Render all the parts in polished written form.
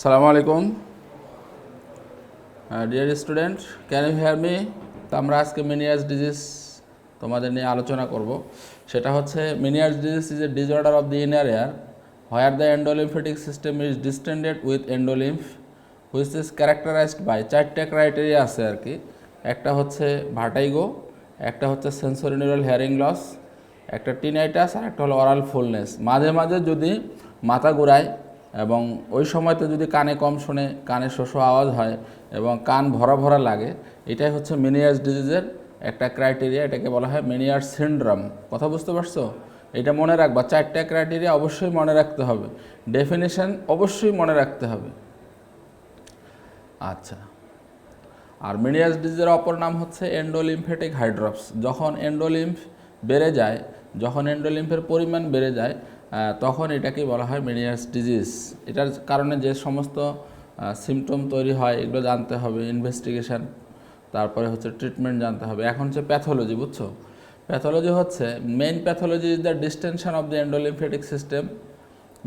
আসসালামু আলাইকুম dear student, can you hear me? তো আমরা আজকে মেনিয়াস ডিজিজ তোমাদের নিয়ে আলোচনা করব। সেটা হচ্ছে Meniere's disease is a disorder of the inner ear where the endolymphatic system is distended with endolymph which is characterised by চারটে ক্রাইটেরিয়া আছে আর কি। একটা হচ্ছে ভার্টাইগো, একটা হচ্ছে সেন্সরি নিউরাল হিয়ারিং লস, একটা টিনাইটাস, আর একটা হলো অরাল ফুলনেস। মাঝে মাঝে যদি মাথা ঘুরায় এবং ওই সময়তে যদি কানে কম শুনে, কানে শোষো আওয়াজ হয় এবং কান ভরা ভরা লাগে, এটাই হচ্ছে মেনিয়াস ডিজিজের একটা ক্রাইটেরিয়া। এটাকে বলা হয় মেনিয়ার সিনড্রোম। কথা বুঝতে পারছো? এটা মনে রাখবা, চারটা ক্রাইটেরিয়া অবশ্যই মনে রাখতে হবে, ডেফিনেশন অবশ্যই মনে রাখতে হবে। আচ্ছা, আর মেনিয়াস ডিজিজের অপর নাম হচ্ছে এন্ডোলিম্ফেটিক হাইড্রপস। যখন এন্ডোলিম্ফ বেড়ে যায়, যখন এন্ডোলিম্ফের পরিমাণ বেড়ে যায়, তখন এটাকে বলা হয় মেনিয়াস ডিজিজ। এটার কারণে যে সমস্ত সিমটম তৈরি হয় এগুলো জানতে হবে, ইনভেস্টিগেশন, তারপরে হচ্ছে ট্রিটমেন্ট জানতে হবে। এখন হচ্ছে প্যাথোলজি, বুঝছো? প্যাথোলজি হচ্ছে main pathology is the distension of the endolymphatic system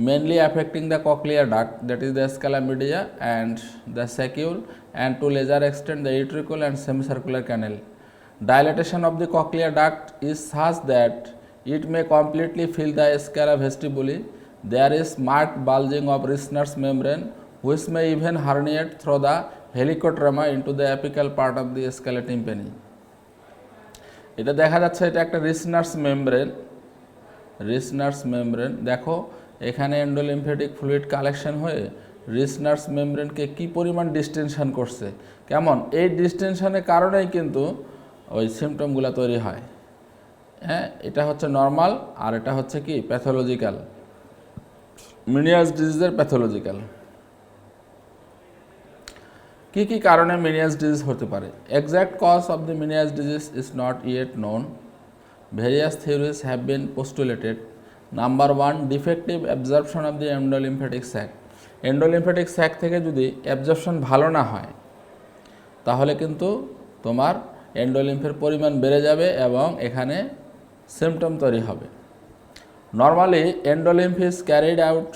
mainly affecting the cochlear duct, that is the scala media and the saccule, and to lesser extent the utricle and semicircular canal. Dilatation of the cochlear duct is such that it may completely fill the scala vestibuli. There is marked bulging of Reissner's membrane which may even herniate through the helicotrema into the apical part of the scala tympani. এটা দেখা যাচ্ছে এটা একটা রিসনার্স membrane. দেখো এখানে এন্ডোলিম্ফেটিক fluid collection হয়ে রিসনার্স মেমব্রেনকে কি পরিমাণ ডিস্টেনশন করছে, কেমন এই ডিস্টেনশনের কারণেই কিন্তু ওই সিমটমগুলো তৈরি হয়। হ্যাঁ, এটা হচ্ছে নর্মাল, আর এটা হচ্ছে কি প্যাথোলজিক্যাল। মেনিয়াস ডিজিজের প্যাথোলজিক্যাল। কি কি কারণে মেনিয়াস ডিজিজ হতে পারে? Exact cause of the Meniere's disease is not yet known. Various theories have been postulated. Number 1, defective absorption of the endolymphatic sac. Endolymphatic sac থেকে যদি অ্যাবজর্পশন ভালো না হয় তাহলে কিন্তু তোমার এন্ডোলিম্ফের পরিমাণ বেড়ে যাবে এবং এখানে সিমটম তৈরি হবে। Normally endolymph is carried out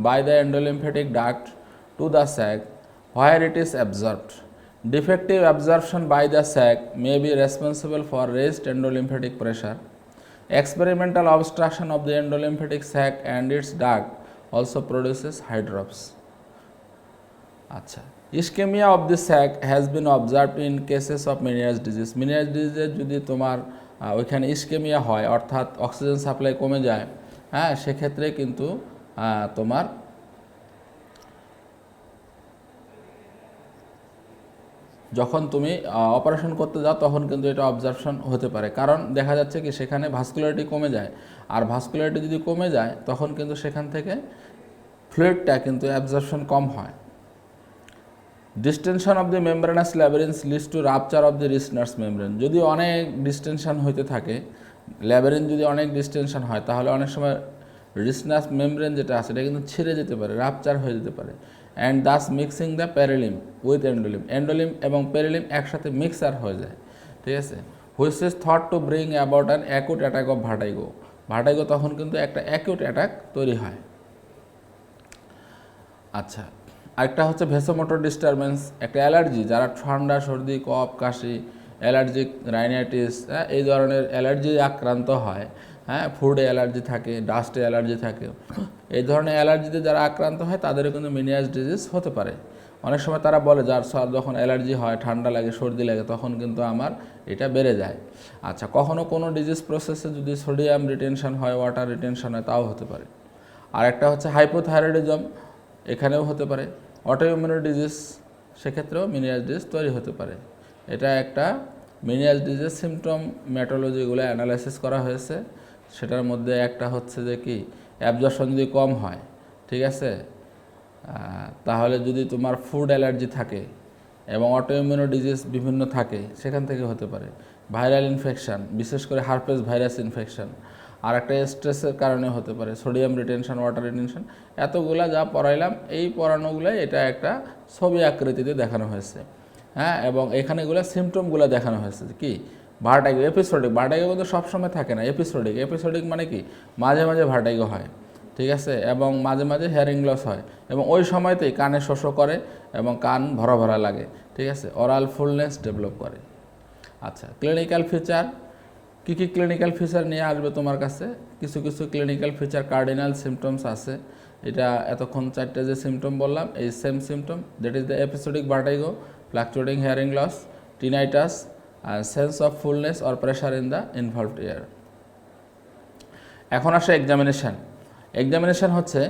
by the endolymphatic duct to the sac where it is absorbed. Defective absorption by the sac may be responsible for raised endolymphatic pressure. Experimental obstruction of the endolymphatic sac and its duct also produces hydrops. আচ্ছা, ischemia of the sac has been observed in cases of Meniere's disease. Meniere's disease যদি তোমার ওইখানে ischaemia হয়, অর্থাৎ oxygen supply কমে যায়, হ্যাঁ, সেক্ষেত্রে কিন্তু তোমার যখন তুমি অপারেশন করতে যাও তখন কিন্তু এটা অবজারভেশন হতে পারে। কারণ দেখা যাচ্ছে কি সেখানে ভাস্কুলারিটি কমে যায়, আর ভাস্কুলারিটি যদি কমে যায় তখন কিন্তু সেখান থেকে ফ্লুইডটা কিন্তু অ্যাবজর্পশন কম হয়। Distension of the membranous labyrinth leads to rupture of the Reissner's membrane. যদি অনেক ডিস্টেনশন হইতে থাকে, ল্যাবিরিন্থ যদি অনেক ডিস্টেনশন হয় তাহলে অনেক সময় রিসনার্স মেমব্রেন যেটা আছে এটা কিন্তু ছিঁড়ে যেতে পারে, রাপচার হয়ে যেতে পারে। And thus mixing the perilymph with endolymph. Endolymph এবং প্যারিলিম একসাথে মিক্সার হয়ে যায়, ঠিক আছে। Which is thought to bring about an acute attack of vertigo. Vertigo তখন কিন্তু একটা অ্যাকুট অ্যাটাক তৈরি হয়। আচ্ছা, আরেকটা হচ্ছে ভেসোমোটর ডিস্টারবেন্স, একটা অ্যালার্জি, যারা ঠান্ডা, সর্দি, কফ, কাশি, অ্যালার্জিক রাইনাইটিস, এই ধরনের অ্যালার্জি আক্রান্ত হয়, হ্যাঁ, ফুডে অ্যালার্জি থাকে, ডাস্টে অ্যালার্জি থাকে, এই ধরনের অ্যালার্জিতে যারা আক্রান্ত হয় তাদেরও কিন্তু মেনিয়াস ডিজিজ হতে পারে। অনেক সময় তারা বলে যার যখন অ্যালার্জি হয়, ঠান্ডা লাগে, সর্দি লাগে, তখন কিন্তু আমার এটা বেড়ে যায়। আচ্ছা, কখনও কোনো ডিজিজ প্রসেসে যদি সোডিয়াম রিটেনশন হয়, ওয়াটার রিটেনশন হয়, তাও হতে পারে। আর একটা হচ্ছে হাইপোথাইরয়েডিজম, এখানেও হতে পারে। অটোইমিউন ডিজিজ, সেক্ষেত্রেও মেনিয়াস ডিজিজ তৈরি হতে পারে। এটা একটা মেনিয়াস ডিজিজ সিমটম ম্যাটোলজিগুলো অ্যানালাইসিস করা হয়েছে। সেটার মধ্যে একটা হচ্ছে যে কি অ্যাবজর্পশন যদি কম হয়, ঠিক আছে, তাহলে যদি তোমার ফুড অ্যালার্জি থাকে এবং অটোইমিউন ডিজিজ বিভিন্ন থাকে, সেখান থেকে হতে পারে। ভাইরাল ইনফেকশান, বিশেষ করে হার্পেস ভাইরাস ইনফেকশান, আর একটা স্ট্রেসের কারণে হতে পারে, সোডিয়াম রিটেনশন, ওয়াটার রিটেনশন। এতগুলা যা পড়াইলাম, এই পড়ানোগুলাই এটা একটা ছবি আকৃতিতে দেখানো হয়েছে, হ্যাঁ, এবং এখানেগুলো সিমটমগুলো দেখানো হয়েছে কি ভার্টাইগো, এপিসোডিক। ভার্টাইগো কিন্তু সবসময় থাকে না, এপিসোডিক। এপিসোডিক মানে কি মাঝে মাঝে ভার্টাইগো হয়, ঠিক আছে, এবং মাঝে মাঝে হিয়ারিং লস হয় এবং ওই সময়তেই কানে শোষ করে এবং কান ভরা ভরা লাগে, ঠিক আছে, অরাল ফুলনেস ডেভেলপ করে। আচ্ছা, ক্লিনিক্যাল ফিচার, কী কী ক্লিনিক্যাল ফিচার নিয়ে আসবে তোমার কাছে? কিছু কিছু ক্লিনিক্যাল ফিচার কার্ডিনাল সিমটমস আছে। এটা এতক্ষণ 4টে যে সিমটম বললাম, এই same symptom, that is the episodic vertigo, fluctuating hearing loss, tinnitus, sense of fullness or pressure in the involved ear. এখন আসে এক্সামিনেশান। এক্সামিনেশান হচ্ছে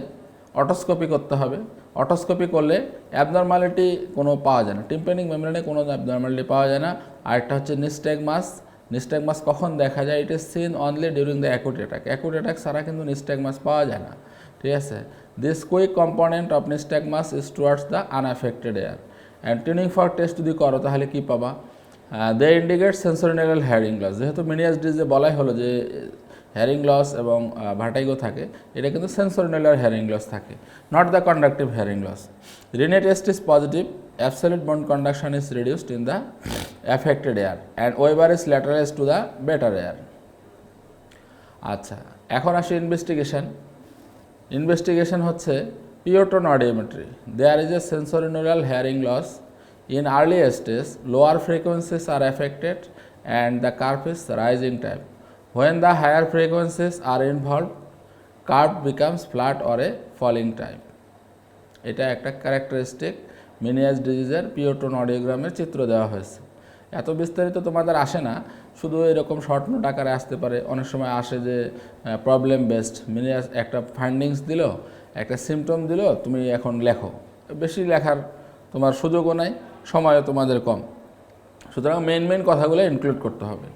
অটোস্কোপি করতে হবে। অটোস্কোপি করলে অ্যাবনর্মালিটি কোনো পাওয়া যায় না, টিম্প্যানিক মেমব্রেনে কোনো অ্যাবনর্মালিটি পাওয়া যায় না। আরেকটা হচ্ছে নিস্ট্যাগমাস। নিস্ট্যাগমাস কখন দেখা যায়? It is seen only during the acute attack. Acute attack ছাড়া কিন্তু নিস্ট্যাগমাস পাওয়া যায় না, ঠিক আছে। This quick component of nystagmus is towards the unaffected air. And tuning fork test যদি করো তাহলে কী পাবা? দে ইন্ডিকেট সেন্সরিনাল হিয়ারিং লস। যেহেতু মেনিয়াস ডিজিজে বলাই হলো যে হিয়ারিং লস এবং ভার্টিগো থাকে, এটা কিন্তু সেন্সরিনাল হিয়ারিং লস থাকে, not the conductive hearing loss. Rinne test is positive, absolute bone conduction is reduced in the affected ear and Weber is lateralise to the better ear. আচ্ছা, এখন আসি investigation. Investigation হচ্ছে pure tone audiometry. There is a sensorineural hearing loss in early stage, lower frequencies are affected and the curve is rising type. When the higher frequencies are involved, curve becomes flat or a falling type. এটা একটা characteristic মেনিয়াস ডিজিজের পিওটোন অডিওগ্রামের চিত্র দেওয়া হয়েছে। এত বিস্তারিত তোমাদের আসে না, শুধু এরকম শর্ট নোট আকারে আসতে পারে। অনেক সময় আসে যে প্রবলেম বেসড মেনিয়াস, একটা ফাইন্ডিংস দিল, একটা সিমটম দিল, তুমি এখন লেখো। বেশি লেখার তোমার সুযোগও নাই, সময়ও তোমাদের কম, সুতরাং মেইন কথাগুলো ইনক্লুড করতে হবে।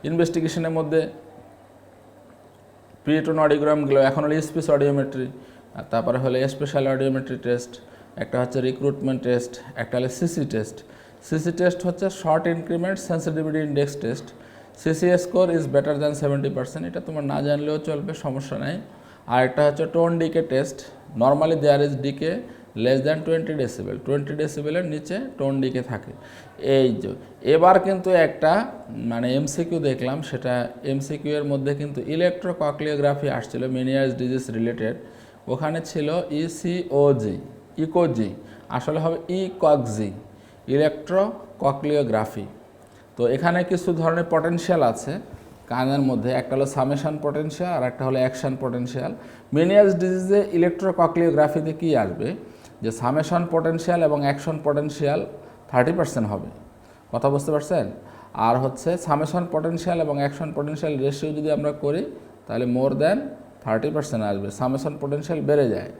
ইনভেস্টিগেশনের মধ্যে পিওটোন অডিওগ্রামগুলো এখন হলো স্পেস অডিওমেট্রি, আর তারপরে হলো স্পেশাল অডিওমেট্রি টেস্ট, একটা হচ্ছে রিক্রুটমেন্ট টেস্ট, একটা হলো সিসি টেস্ট। সিসি টেস্ট হচ্ছে short increment sensitivity index test. CC score is better than 70%, এটা তোমার না জানলেও চলবে, সমস্যা নাই। আর একটা হচ্ছে tone decay test. Normally there is decay less than 20 decibel, 20 ডেসিবেলের নিচে টোন ডিকে থাকে। এই যে এবার কিন্তু একটা মানে এমসিকিউ দেখলাম, সেটা এমসিকিউ এর মধ্যে কিন্তু ইলেকট্রোকক্লিওগ্রাফি আসছিল মেনিয়াস ডিজিজ রিলেটেড। ওখানে ছিল ইসিওজি, ইকোজি, আসলে হবে ইকজি, ইলেকট্রোকক্লিওগ্রাফি। তো এখানে কিছু ধরনের পটেনশিয়াল আছে কানের মধ্যে, একটা হলো সামেশন পটেনশিয়াল আর একটা হলো অ্যাকশন পটেনশিয়াল। মেনিয়াস ডিজিজে ইলেকট্রোকক্লিওগ্রাফিতে কী আসবে যে সামেশন পটেনশিয়াল এবং অ্যাকশন পটেনশিয়াল 30% হবে, কথা বুঝতে পারছেন? আর হচ্ছে সামেশন পটেনশিয়াল এবং অ্যাকশন পটেনশিয়াল রেশিও যদি আমরা করি তাহলে মোর দ্যান 30% আসবে, সামেশন পটেনশিয়াল বেড়ে যায়।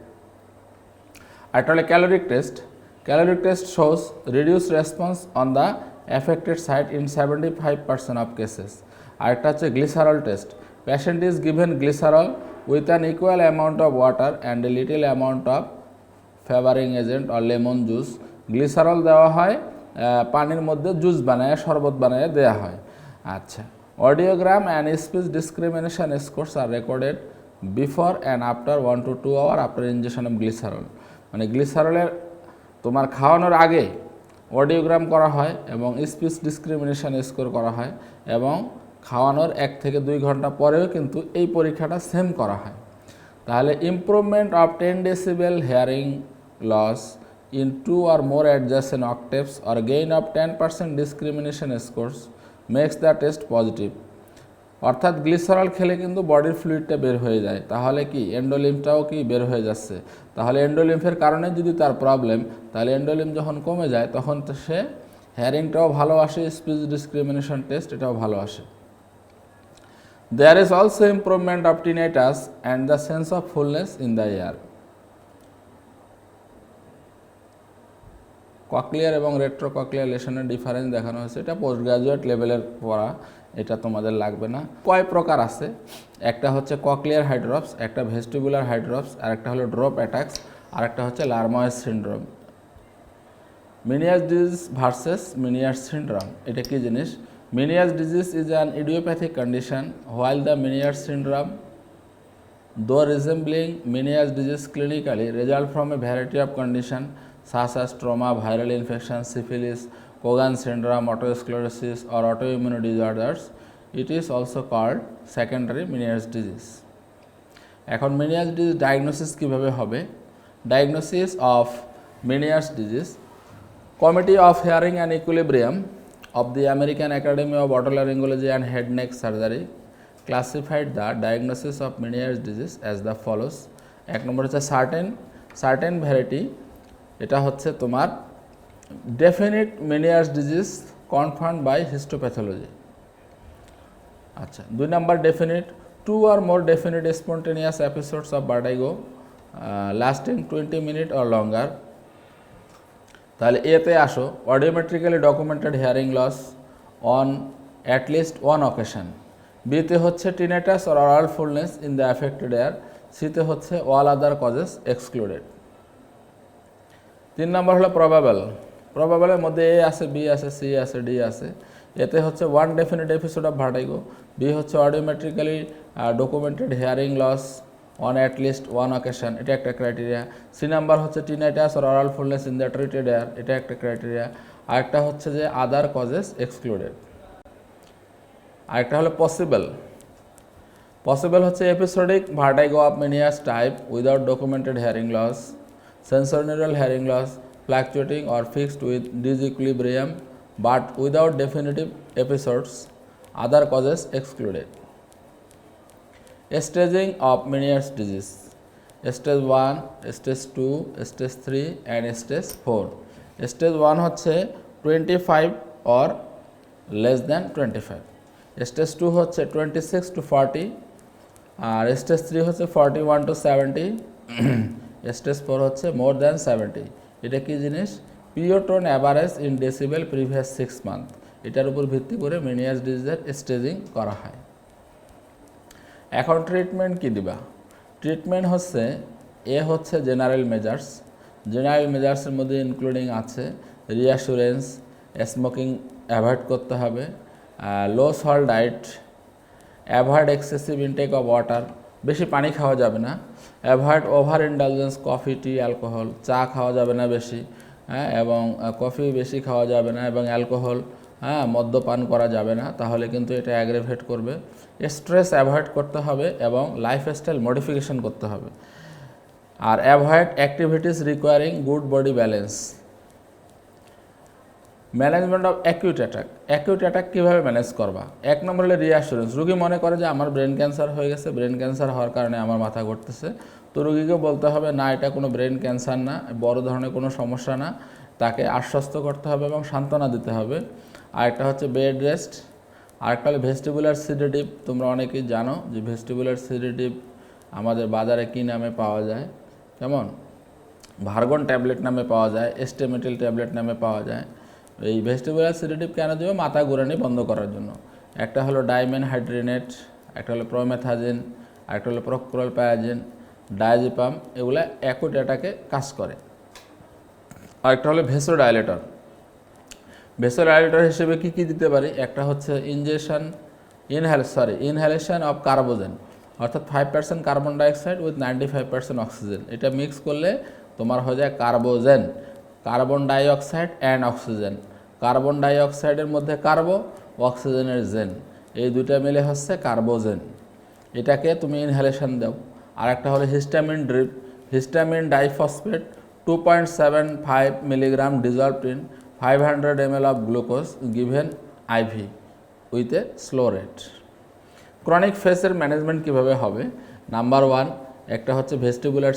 আর একটা হলো caloric test. Caloric test shows reduce response on the affected site in 75% of cases. আর একটা হচ্ছে glycerol test. Patient is given glycerol with an equal amount of water and a little amount of flavouring agent or lemon juice. Glycerol দেওয়া হয়, পানির মধ্যে juice বানায়, শরবত বানায় দেওয়া হয়। আচ্ছা, audiogram and speech discrimination scores are recorded before and after 1 to 2 hour after injection of glycerol. মানে গ্লিসারলের তোমার খাওয়ানোর আগে অডিওগ্রাম করা হয় এবং স্পিচ ডিসক্রিমিনেশন স্কোর করা হয়, এবং খাওয়ানোর 1 থেকে 2 ঘন্টা পরেও কিন্তু এই পরীক্ষাটা সেম করা হয়। তাহলে improvement of 10 decibel hearing loss in 2 or more adjacent octaves or gain of 10% discrimination scores makes the test positive. অর্থাৎ গ্লিসারল খেলে কিন্তু বডির ফ্লুইডটা বের হয়ে যায়, তাহলে কি এন্ডোলিম্ফটাও কি বের হয়ে যাচ্ছে। তাহলে এন্ডোলিম্ফের কারণে যদি তার প্রবলেম, তাহলে এন্ডোলিম্ফ যখন কমে যায় তখন তো সে হিয়ারিংটাও ভালো আসে, স্পিচ ডিসক্রিমিনেশন টেস্ট এটাও ভালো আসে। There is also improvement of tinnitus and the sense of fullness in the ear. Cochlear এবং রেট্রোকক্লিয়ার লেশনের ডিফারেন্স দেখানো হয়েছে, এটা পোস্ট গ্রাজুয়েট লেভেলের পড়া, এটা তোমাদের লাগবে না। কয় প্রকার আছে? একটা হচ্ছে ককলিয়ার হাইড্রপস, একটা ভেস্টিবুলার হাইড্রপস, আর একটা হলো ড্রপ অ্যাটাক্স, আর একটা হচ্ছে Lermoyez syndrome. Meniere's disease versus Meniere's syndrome, এটা কি জিনিস? Meniere's disease is an idiopathic condition while the Meniere's syndrome, though resembling Meniere's disease clinically, result from a variety of conditions such as trauma, viral infection, syphilis, Cogan syndrome, autosclerosis or autoimmune disorders. It is also called secondary Meniere's disease. এখন মেনিয়াস disease diagnosis কীভাবে হবে? Diagnosis of Meniere's disease, committee of hearing and equilibrium of the American Academy of Otolaryngology and Head Neck Surgery classified the diagnosis of Meniere's disease as the follows. এক নম্বর হচ্ছে certain variety, এটা হচ্ছে তোমার definite Meniere's disease confirmed by histopathology. আচ্ছা, 2 নম্বর definite 2 or more definite spontaneous episodes of vertigo lasting 20 minutes or longer। তাহলে এতে আসো, audiometrically documented hearing loss on at least one occasion. বিতে হচ্ছে tinnitus or aural fullness in the affected ear. সিতে হচ্ছে all other causes excluded. 3 নম্বর হলো প্রবাবেলের মধ্যে এ আছে, বি আছে, সি আছে, ডি আছে। এতে হচ্ছে 1 definite episode of vertigo, B হচ্ছে audiometrically documented hearing loss on at least one occasion, এটা একটা ক্রাইটেরিয়া। সি নাম্বার হচ্ছে tinnitus or aural fullness in the treated ear, এটা একটা ক্রাইটেরিয়া। আরেকটা হচ্ছে যে আদার কজেস এক্সক্লুডেড। আরেকটা হলো পসিবল হচ্ছে episodic vertigo of Meniere's type without documented hearing loss, sensorineural hearing loss, fluctuating or fixed with disequilibrium but without definitive episodes, other causes excluded. Staging of Meniere's disease: Stage 1, Stage 2, Stage 3 and Stage 4. Stage 1 হচ্ছে 25 or less than 25, Stage 2 হচ্ছে 26 to 40, R Stage 3 হচ্ছে 41 to 70, Stage 4 হচ্ছে more than 70। এটা কি জিনিস? Pure tone average in decibel previous 6 months, এটার উপর ভিত্তি করে মেনিয়াস ডিজিজের স্টেজিং করা হয়। এখন ট্রিটমেন্ট কি দিবা? ট্রিটমেন্ট হচ্ছে এ হচ্ছে জেনারেল মেজার্সের মধ্যে ইনক্লুডিং আছে রিঅ্যাসুরেন্স, স্মোকিং অ্যাভয়েড করতে হবে, low salt diet, avoid excessive intake of water, বেশি পানি খাওয়া যাবে না, avoid over indulgence coffee, tea, alcohol, চা খাওয়া যাবে না বেশি, হ্যাঁ, এবং কফি বেশি খাওয়া যাবে না, এবং অ্যালকোহল, হ্যাঁ, মদ্যপান করা যাবে না, তাহলে কিন্তু এটা অ্যাগ্রেভেট করবে। স্ট্রেস অ্যাভয়েড করতে হবে এবং লাইফস্টাইল মডিফিকেশন করতে হবে। আর avoid activities requiring good body balance. Management of acute attack কীভাবে ম্যানেজ করবা? 1 নম্বর হলে রিঅ্যাসুরেন্স। রুগী মনে করে যে আমার ব্রেন ক্যান্সার হয়ে গেছে, ব্রেন ক্যান্সার হওয়ার কারণে আমার মাথা ঘুরতেছে, তো রুগীকে বলতে হবে না, এটা কোনো ব্রেন ক্যান্সার না, বড় ধরনের কোনো সমস্যা না, তাকে আশ্বস্ত করতে হবে এবং সান্ত্বনা দিতে হবে। আরেকটা হচ্ছে বেড রেস্ট। আরেকটা হলো ভেস্টিবুলার সিডেটিভ। তোমরা অনেকেই জানো যে ভেস্টিবুলার সিডেটিভ আমাদের বাজারে কী নামে পাওয়া যায়, কেমন ভার্গন ট্যাবলেট নামে পাওয়া যায়, এস্টেমেটিল ট্যাবলেট নামে পাওয়া যায়। এই ভেস্টিবুলার সিডেটিভ কেন দেবে? মাথা ঘুরানি বন্ধ করার জন্য। একটা হলো ডাইমেন হাইড্রেনেট, একটা হলো প্রোমেথাজিন, আরেকটা হলো প্রোক্লোরপায়াজিন, ডায়াজিপাম, এগুলো অ্যাকিউট অ্যাটাকে কাজ করে। আরেকটা হলো ভেসোডাইলেটর হিসেবে কী দিতে পারি? একটা হচ্ছে ইনহ্যালেশন অফ কার্বোজেন, অর্থাৎ 5% কার্বন ডাইঅক্সাইড উইথ 95% অক্সিজেন। এটা মিক্স করলে তোমার হয়ে যায় carbogen, carbon dioxide and oxygen. Carbon ডাইঅক্সাইডের মধ্যে কার্বো, অক্সিজেনের জেন, এই দুইটা মিলে হচ্ছে কার্বোজেন। এটাকে তুমি ইনহ্যালেশন দাও। আর একটা হলো histamine drip, histamine diphosphate 2.75 milligram dissolved in 500 ml of glucose given IV with a slow rate। Chronic ফেসের ম্যানেজমেন্ট কীভাবে হবে? নাম্বার 1 একটা হচ্ছে ভেস্টিবুলার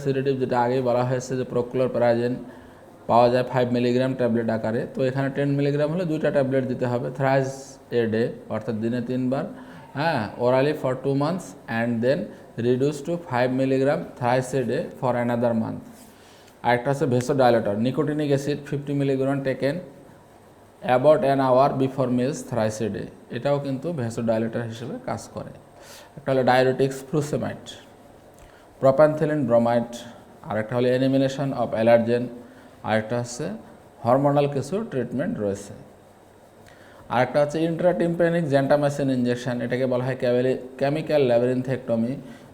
সিডেটিভ, যেটা আগেই বলা হয়েছে যে প্রোক্লোরপায়াজিন পাওয়া যায় 5 মিলিগ্রাম ট্যাবলেট আকারে, তো এখানে 10 মিলিগ্রাম হলে 2টা ট্যাবলেট দিতে হবে থ্রাইস এ ডে, অর্থাৎ দিনে 3 বার, হ্যাঁ, orally for 2 months and then reduce to 5 milligram thrice a day for another month. আরেকটা হচ্ছে vasodilator, nicotinic acid 50 milligram taken about an hour before meals thrice a day, এটাও কিন্তু ভেসোডাইলেটর হিসেবে কাজ করে। একটা হলো ডায়োরেটিক্স ফ্রুসেমাইড, প্রোপ্যানথিলিন ব্রোমাইড, আরেকটা হলো এলিমিনেশন অফ অ্যালার্জেন, আরেকটা হচ্ছে হরমোনাল কিছু ট্রিটমেন্ট রয়েছে। আরেকটা হচ্ছে ইন্ট্রাটিম্পানিক জেন্টামাইসিন ইঞ্জেকশন, এটাকে বলা হয় কেমিক্যাল ল্যাবিরিনথেক্টমি,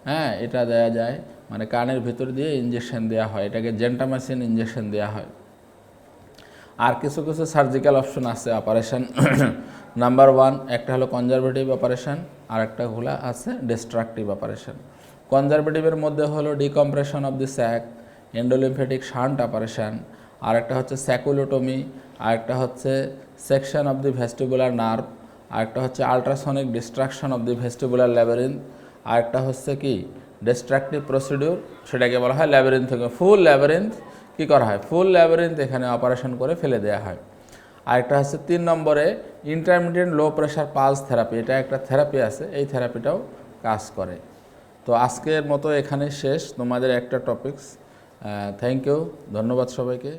হ্যাঁ, এটা দেওয়া যায়, মানে কানের ভিতর দিয়ে ইঞ্জেকশন দেওয়া হয়, এটাকে জেন্টামাইসিন ইঞ্জেকশন দেওয়া হয়। আর কিছু সার্জিক্যাল অপশন আছে অপারেশন। নাম্বার 1 একটা হলো কনজারভেটিভ অপারেশন, আরেকটাগুলো আছে ডিস্ট্রাকটিভ অপারেশন। কনজারভেটিভের মধ্যে হলো decompression of the sac, endolymphatic shunt operation, আরেকটা হচ্ছে স্যাকুলোটমি, আরেকটা হচ্ছে section of the vestibular nerve, আরেকটা হচ্ছে ultrasonic destruction of the vestibular labyrinth, আরেকটা হচ্ছে কি ডিস্ট্রাকটিভ প্রসিডিউর, সেটাকে বলা হয় ল্যাবিরিন্থ। ফুল ল্যাবিরিন্থ কী করা হয়, ফুল ল্যাবিরিন্থ এখানে অপারেশন করে ফেলে দেওয়া হয়। আরেকটা হচ্ছে 3 নম্বরে intermediate low pressure pulse therapy, এটা একটা থেরাপি আছে, এই থেরাপিটাও কাজ করে। তো আজকের মতো এখানে শেষ তোমাদের একটা টপিকস। থ্যাংক ইউ, ধন্যবাদ সবাইকে।